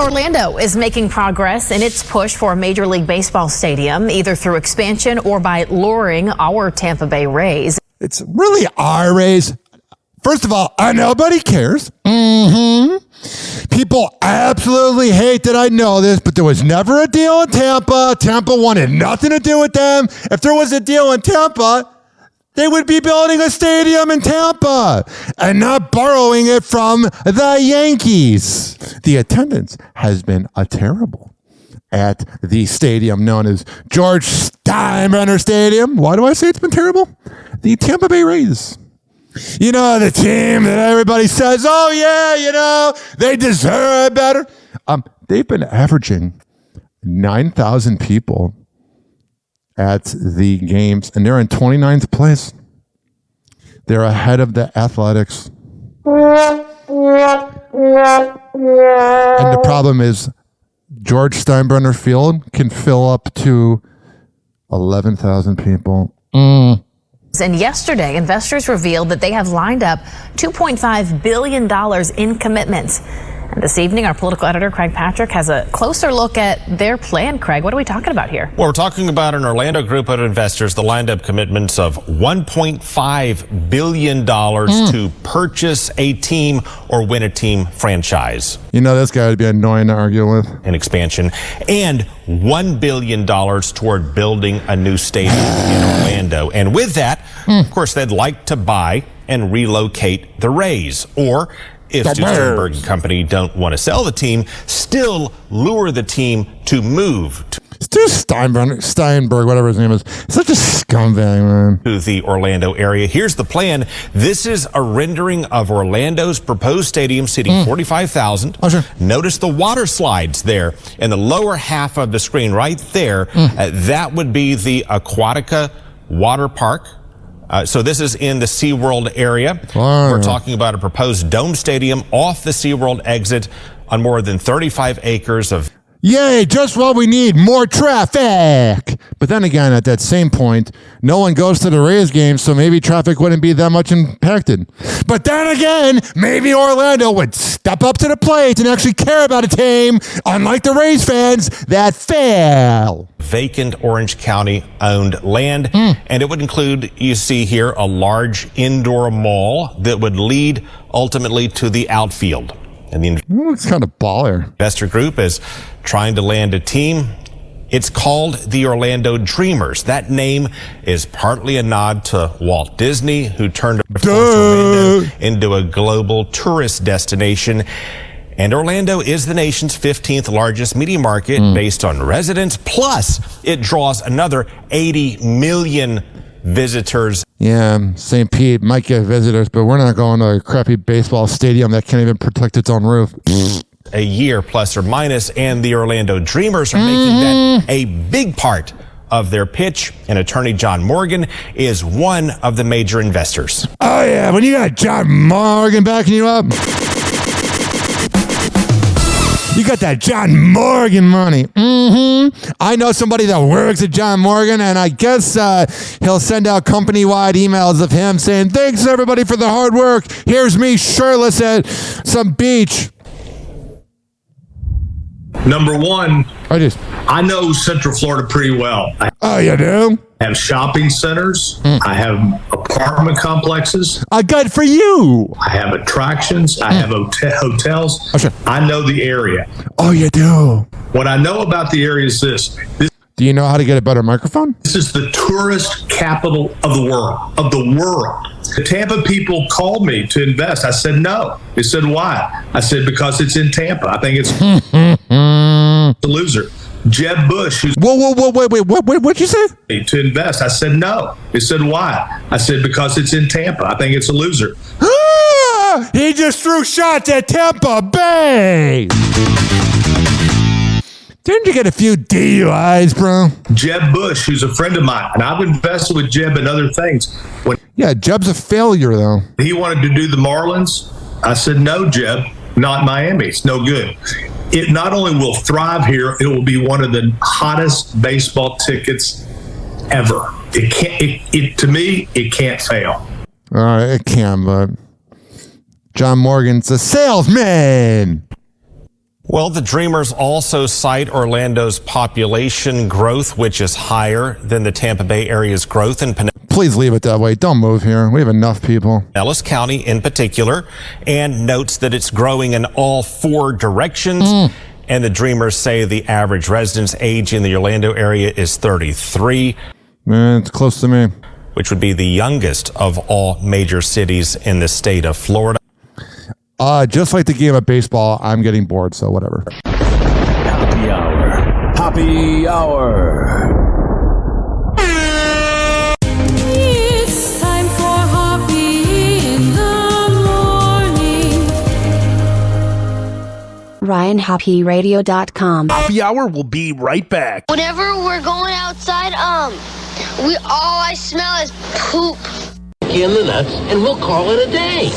Orlando is making progress in its push for a Major League Baseball stadium, either through expansion or by luring our Tampa Bay Rays. It's really our Rays. First of all, nobody cares. People absolutely hate that I know this, but there was never a deal in Tampa. Tampa wanted nothing to do with them. If there was a deal in Tampa, they would be building a stadium in Tampa and not borrowing it from the Yankees. The attendance has been terrible at the stadium known as George Steinbrenner Stadium. Why do I say it's been terrible? The Tampa Bay Rays. You know, the team that everybody says, oh, yeah, you know, they deserve better. They've been averaging 9,000 people at the games, and they're in 29th place. They're ahead of the Athletics. And the problem is George Steinbrenner Field can fill up to 11,000 people. And yesterday, investors revealed that they have lined up $2.5 billion in commitments. And this evening, our political editor, Craig Patrick, has a closer look at their plan. Craig, what are we talking about here? Well, we're talking about an Orlando group of investors that lined up commitments of $1.5 billion to purchase a team or win a team franchise. You know, this guy would be annoying to argue with. An expansion. And $1 billion toward building a new stadium in Orlando. And with that, of course, they'd like to buy and relocate the Rays. Or if Stu Sternberg and company don't want to sell the team, still lure the team to move Stu Steinberg, whatever his name is, such a scumbag, man. To the Orlando area. Here's the plan. This is a rendering of Orlando's proposed stadium seating 45,000. Oh, sure. Notice the water slides there in the lower half of the screen right there. That would be the Aquatica Water Park. So this is in the SeaWorld area. We're talking about a proposed dome stadium off the SeaWorld exit on more than 35 acres of... Yay, just what we need, more traffic. But then again, at that same point, no one goes to the Rays games, so maybe traffic wouldn't be that much impacted. But then again, maybe Orlando would step up to the plate and actually care about a team, unlike the Rays fans that fail. Vacant Orange County owned land, and it would include, you see here, a large indoor mall that would lead ultimately to the outfield. And the looks kind of baller. Investor group is trying to land a team. It's called the Orlando Dreamers. That name is partly a nod to Walt Disney, who turned Orlando into a global tourist destination. And Orlando is the nation's 15th largest media market based on residents. Plus, it draws another 80 million visitors. Yeah, St. Pete might get visitors, but we're not going to a crappy baseball stadium that can't even protect its own roof. A year plus or minus, and the Orlando Dreamers are making that a big part of their pitch, and attorney John Morgan is one of the major investors. Oh yeah, when you got John Morgan backing you up, you got that John Morgan money. I know somebody that works at John Morgan, and I guess he'll send out company-wide emails of him saying, thanks everybody for the hard work. Here's me shirtless at some beach. Number one, I know Central Florida pretty well. Oh, you do? I have shopping centers. I have apartment complexes. Good for you. I have attractions. I have hotels. Oh, sure. I know the area. Oh, you do? What I know about the area is this. Do you know how to get a better microphone? This is the tourist capital of the world. The Tampa people called me to invest. I said no. They said, why? I said, because it's in Tampa. I think it's the loser. Jeb Bush, who's wait, what'd you say? To invest. I said no. They said, why? I said, because it's in Tampa. I think it's a loser. He just threw shots at Tampa Bay. Didn't you get a few DUIs, bro? Jeb Bush, who's a friend of mine, and I've invested with Jeb in other things. Yeah, Jeb's a failure, though. He wanted to do the Marlins. I said, no, Jeb, not Miami. It's no good. It not only will thrive here, it will be one of the hottest baseball tickets ever. It can't. To me, it can't fail. All right, it can, but John Morgan's a salesman. Well, the Dreamers also cite Orlando's population growth, which is higher than the Tampa Bay area's growth in Please leave it that way. Don't move here. We have enough people. Pinellas County in particular, and notes that it's growing in all four directions. And the Dreamers say the average residence age in the Orlando area is 33. Man, it's close to me. Which would be the youngest of all major cities in the state of Florida. Just like the game of baseball, I'm getting bored, so whatever. Happy hour. Happy hour. It's time for Hoppe in the morning. RyanHoppeRadio.com. Happy hour will be right back. Whenever we're going outside, all I smell is poop. In the nuts, and we'll call it a day.